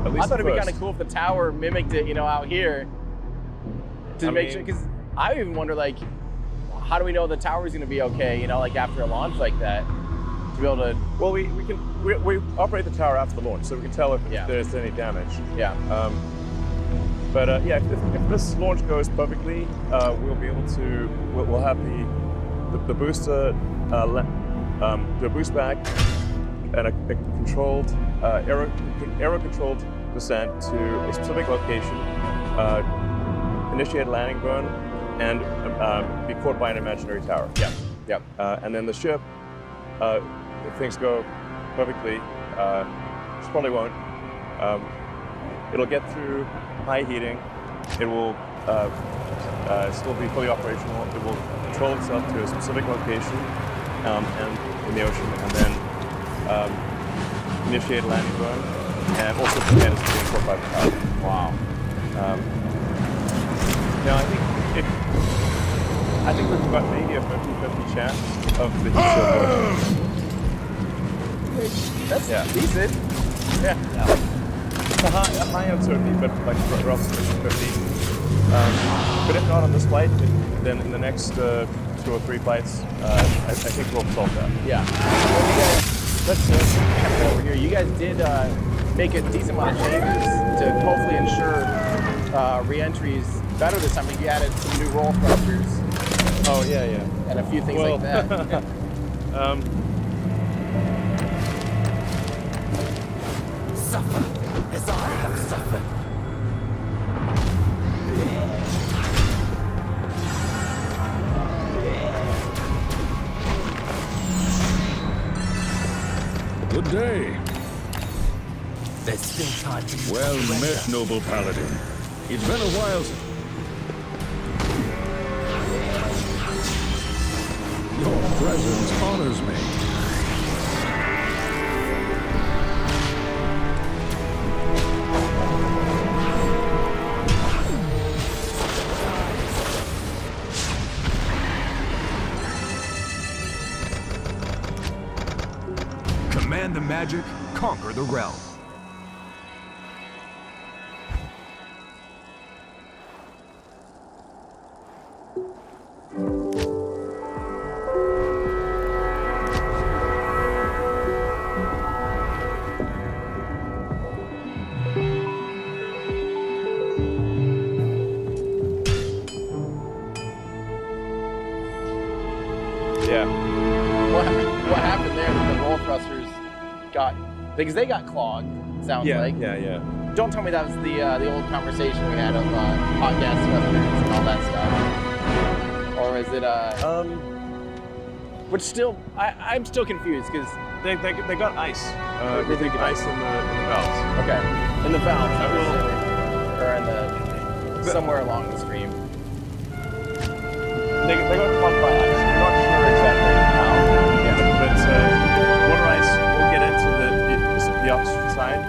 At least I thought it'd be first. kind of cool if the tower mimicked it, out here to make sure. Because I even wonder, like, how do we know the tower is going to be okay? Like after a launch like that, to be able to. Well, we operate the tower after the launch, so we can tell if there's any damage. Yeah. But if this launch goes perfectly, we'll be able to. We'll have the booster do a boost back and a controlled aero-controlled descent to a specific location, initiate a landing burn, and be caught by an imaginary tower. Yeah. Yeah. And then the ship, if things go perfectly, which probably won't, it'll get through high heating. It will still be fully operational. It will control itself to a specific location and in the ocean, and then initiate a landing burn, and also prevent us from being caught by the tower. Wow. Now I think we've got maybe a 50-50 chance of the heat shield. That's decent. Yeah. It's a high uncertainty, but like roughly 50. But if not on this flight, then in the next 2 or 3 flights, I think we'll solve that. Yeah. Well, you guys, let's kind of go over here. You guys did make a decent amount of changes to hopefully ensure re-entries better this time. Like you added some new roll thrusters. Oh yeah. And a few things like that. Suffer as I have suffered. Good day. There's still time to Well surrender. met, noble paladin. It's been a while since... Your presence honors me. Command the magic, conquer the realm. Yeah. What happened there that the roll thrusters got, because they got clogged, sounds like. Yeah. Don't tell me that was the old conversation we had of hot gas thrusters and all that stuff. Or is it, which still, I'm still confused because. They got ice. They got ice in the valves. Okay. In the valves, I was assuming. Or in the, somewhere along the stream. They got clogged by ice. I'm not sure exactly how. Yeah. But water ice will get into the oxygen side.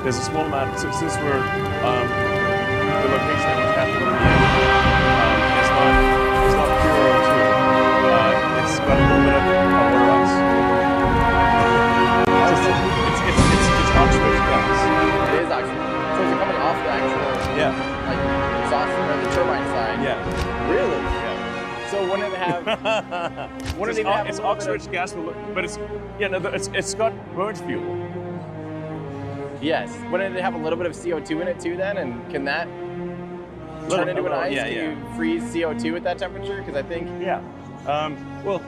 There's a small amount, since we're the location that was happening in, it's not pure O2. It's got a little bit of water ice. It's oxygen gas. It is oxygen. So is it coming off the actual, like, exhaust or the turbine side? Yeah. Really? Yeah. So wouldn't it have? Wouldn't it even have it's a little bit oxygen gas, but it's got burnt fuel. Yes. Wouldn't it have a little bit of CO2 in it too then? And can that turn into an ice? Yeah, Can you freeze CO2 at that temperature? Because I think. Yeah. Well,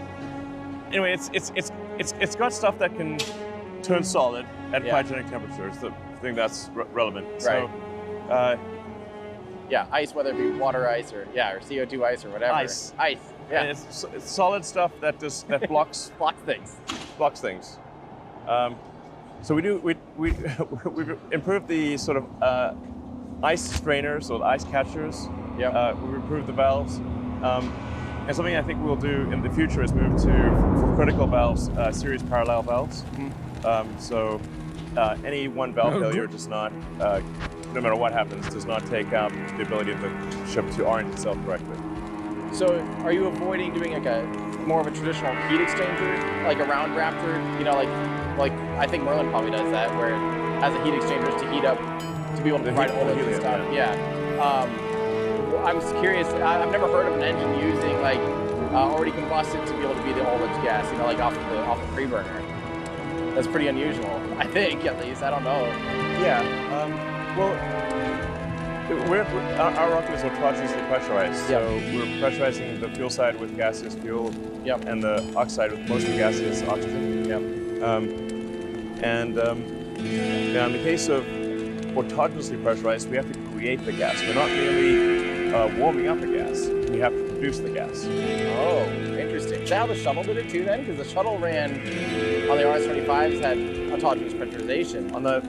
anyway, it's got stuff that can turn solid at cryogenic temperatures. The thing that's relevant. Right. So, yeah, ice, whether it be water ice or CO2 ice or whatever. Ice. Ice. Yeah. and it's solid stuff that blocks things. Blocks things. So we've improved the sort of ice strainers or the ice catchers. Yeah. We've improved the valves. And something I think we'll do in the future is move to, for critical valves, series parallel valves. So any one valve failure does not, no matter what happens, does not take out the ability of the ship to orient itself correctly. So are you avoiding doing like a more of a traditional heat exchanger, like a round raptor? You know, like I think Merlin probably does that, where as a heat exchanger to heat up, to be able to provide oil and stuff. Yeah. I'm just curious. I've never heard of an engine using like already combusted to be able to be the ullage gas. You know, like off the pre-burner. That's pretty unusual. I think, at least. I don't know. Yeah. Well, our rocket is autonomously pressurized. So we're pressurizing the fuel side with gaseous fuel, and the oxide with mostly gaseous oxygen. And now in the case of autonomously pressurized, we have to create the gas. We're not merely warming up a gas. We have to produce the gas. Oh, interesting. Is that how the shuttle did it too then? Because the shuttle ran on the RS-25s had autonomous pressurization. On the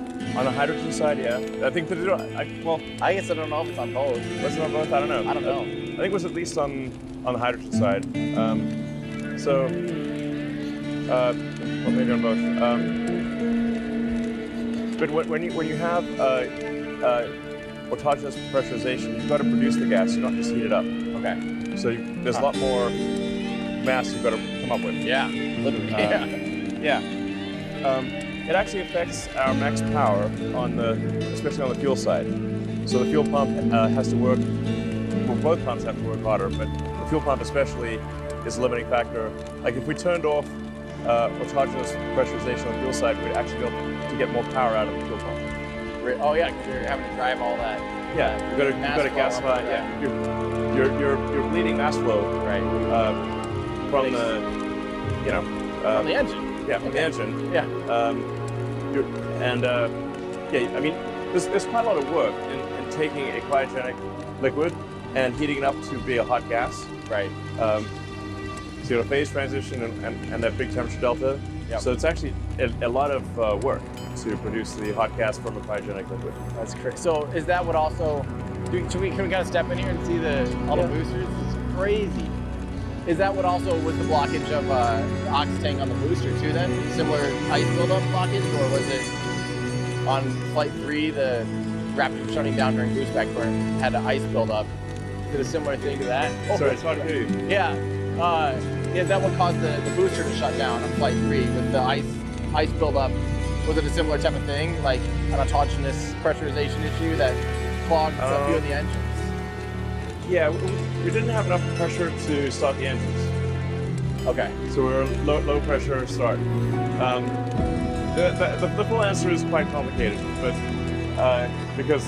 hydrogen side, yeah. I think that I guess I don't know if it's on both. Was it on both? I don't know. I don't know. I think it was at least on the hydrogen side. Well, maybe on both. But when you have autogenous pressurization, you've got to produce the gas. You don't just heat it up. Okay. So there's a lot more mass you've got to come up with. Yeah. Literally. Yeah. It actually affects our max power especially on the fuel side. So the fuel pump has to work. Well, both pumps have to work harder, but the fuel pump especially is a limiting factor. Like if we turned off autogenous pressurization on the fuel side, we'd actually be able to get more power out of the fuel pump. Oh yeah, because you're having to drive all that. Yeah, you've got to gasify. Yeah, you're bleeding mass flow right from the from the engine. Yeah, from the engine. Yeah. I mean, there's quite a lot of work in taking a cryogenic liquid and heating it up to be a hot gas. Right. So you have a phase transition and that big temperature delta. Yep. So it's actually a lot of work to produce the hot gas from a cryogenic liquid. That's crazy. So is that what also? Can we kind of step in here and see all the boosters? It's crazy. Is that what also was the blockage of the ox tank on the booster too? Then similar ice buildup blockage, or was it on flight 3 the rapid shutting down during boost back burn had an ice buildup? Did a similar thing to that? Sorry, it's hard to hear you. Yeah. Is that what caused the booster to shut down on flight 3 with the ice buildup? Was it a similar type of thing, like an autogenous pressurization issue that clogged a few of the engines? Yeah, we didn't have enough pressure to start the engines. Okay. So we were low pressure start. The full answer is quite complicated, but because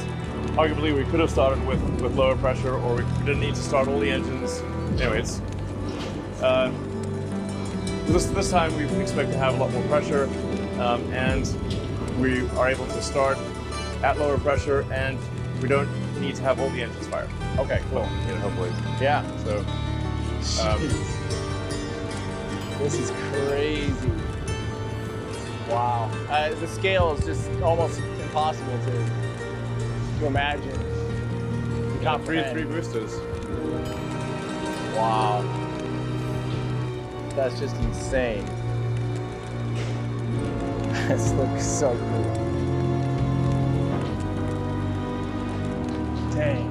arguably we could have started with lower pressure, or we didn't need to start all the engines. Anyways, this time we expect to have a lot more pressure, and we are able to start at lower pressure, and we don't need to have all the engines fired. Okay, cool. Hopefully. Yeah. So. This is crazy. Wow. The scale is just almost impossible to imagine. Three boosters. Wow. That's just insane. This looks so cool. Dang.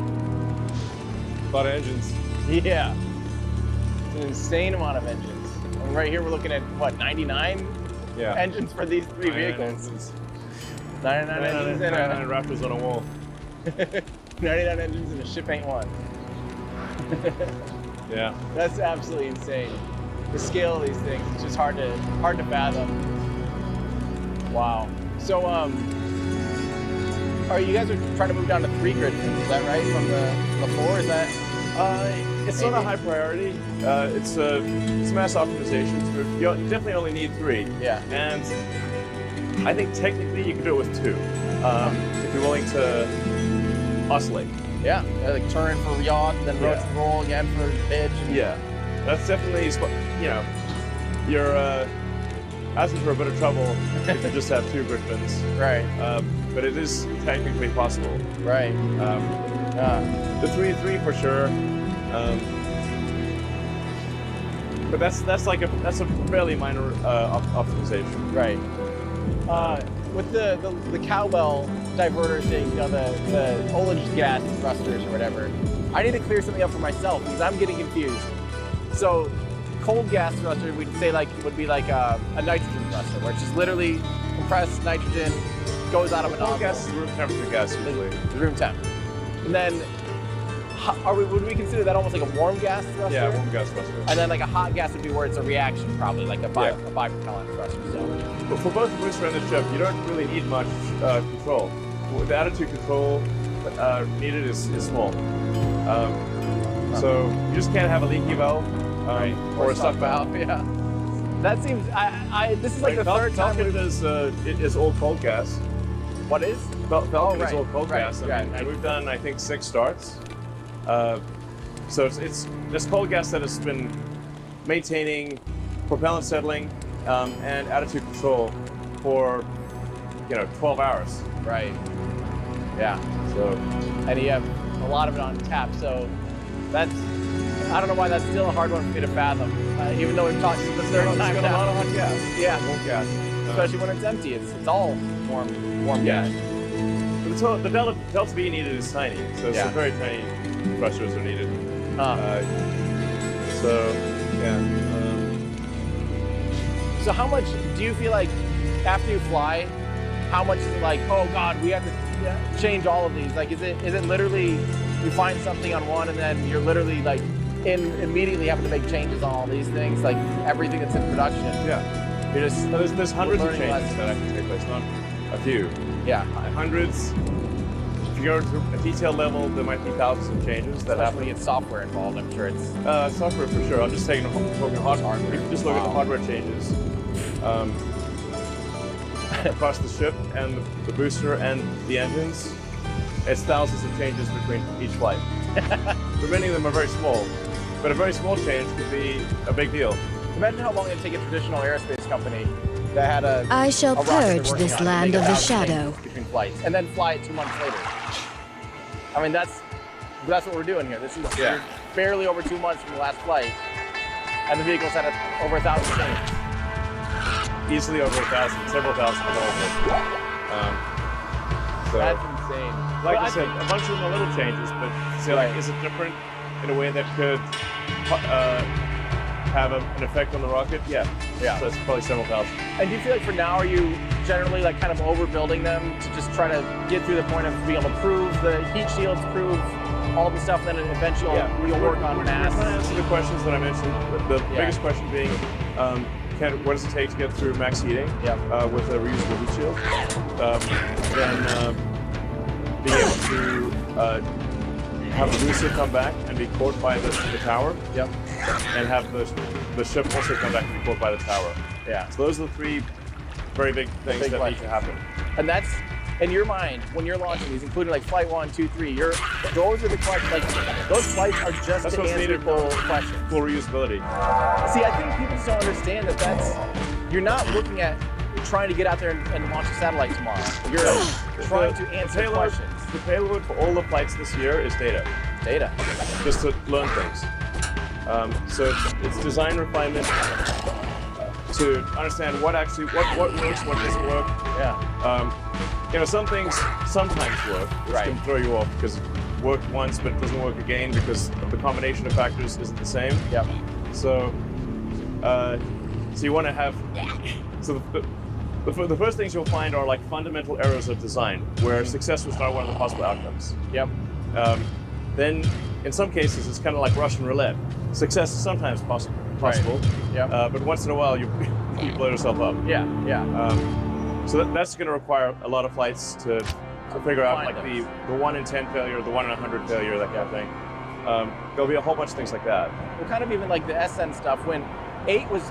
A lot of engines. Yeah. It's an insane amount of engines. And right here we're looking at, what, 99 engines for these 3 vehicles? 99 engines and 99 Raptors on a wall. 99 engines and a ship ain't one. Yeah. That's absolutely insane. The scale of these things, it's just hard to fathom. Wow. So, you guys are trying to move down to 3 grid fins, is that right? From the 4, is that? It's not a high priority. It's a mass optimization. So you definitely only need 3. Yeah. And I think technically you can do it with 2, if you're willing to oscillate. Yeah, like turn for yaw, then roll again for pitch. Yeah, that's definitely, you're asking for a bit of trouble if you just have 2 grid fins. Right. But it is technically possible. Right. The 3 for sure. But that's a fairly minor optimization. Right. With the cowbell diverter thing, the ullage gas thrusters or whatever, I need to clear something up for myself because I'm getting confused. So, cold gas thruster, we'd say would be like a nitrogen thruster, where it's just literally compressed nitrogen goes out of a Cold nozzle. gas is room temperature gas usually. The room temp. And then, would we consider that almost like a warm gas thruster? Yeah, warm gas thruster. And then like a hot gas would be where it's a reaction, probably like a bi-propellant thruster. So But for both the booster and the ship, you don't really need much control. The attitude control needed is small. So you just can't have a leaky valve or a stuck valve. Yeah. That seems. This is like the third time. Falcon is all cold gas. What is? Falcon is all cold right, gas, right. and we've done I think 6 starts. So it's this cold gas that has been maintaining propellant settling and attitude control for 12 hours. Right. Yeah. So And you have a lot of it on tap. So that's. I don't know why that's still a hard one for me to fathom. Even though we've talked the third time it's got a now. lot of hot gas. Yeah. Cold gas. Especially when it's empty. It's all warm Yeah. gas. But the delta V needed is tiny, so Yeah. some very tiny thrusters are needed. So how much do you feel like after you fly, how much is it like, oh God, we have to change all of these? Like, is it literally you find something on one and then you're literally like immediately having to make changes on all these things, like everything that's in production? Yeah. You're just There's hundreds of learning changes lessons. that have to take place, not a few. Yeah. Hundreds. If you go to a detail level, there might be thousands of changes that Especially happen. when you get software involved, I'm sure it's Software for sure. I'm just talking hardware. If you just look at the hardware changes across the ship and the booster and the engines, it's thousands of changes between each flight. But many of them are very small. But a very small change could be a big deal. Imagine how long it'd take a traditional aerospace company that had a I shall a rocket they're purge working this on to land make of the 1,000 shadow. changes between flights and then fly it 2 months later. I mean, that's what we're doing here. This is Yeah. barely over 2 months from the last flight, and the vehicle's had over 1,000 changes. Easily over 1,000, several thousand of all of them. So, That's insane. like But I said, a bunch of them are little changes, but say, like, is it different in a way that could have an effect on the rocket? Yeah. Yeah. So it's probably several thousand. And do you feel like for now, are you generally like kind of overbuilding them to just try to get through the point of being able to prove the heat shields, prove all the stuff, then eventually you'll work on mass? We're trying to answer the questions that I mentioned. The biggest question being, what does it take to get through max heating with a reusable heat shield? Then being able to have the booster come back and be caught by the tower. Yep. And have the ship also come back and be caught by the tower. Yeah. So those are the 3 very big things that need to happen. And that's, in your mind, when you're launching these, including like flight 1, 2, 3, those are the questions, like, those flights are just That's to what's answer needed full for questions. full reusability. See, I think people just don't understand that you're not looking at trying to get out there and launch a satellite tomorrow. You're trying to answer questions. The payload for all the flights this year is data. Data. Just to learn things. So it's design refinement to understand what works, what doesn't work. Yeah. Some things sometimes work, which Right. can throw you off because it worked once but it doesn't work again because the combination of factors isn't the same. Yep. So you want to have. So the first things you'll find are like fundamental errors of design, where success was not one of the possible outcomes. Yep. Then, in some cases, it's kind of like Russian roulette. Success is sometimes possible, Yep. but once in a while you blow yourself up. Yeah. Yeah. So that's going to require a lot of flights to figure out Find like those. the 1 in 10 failure, the 1 in 100 failure, that kind of thing. There'll be a whole bunch of things like that. Well, kind of even like the SN stuff when 8 was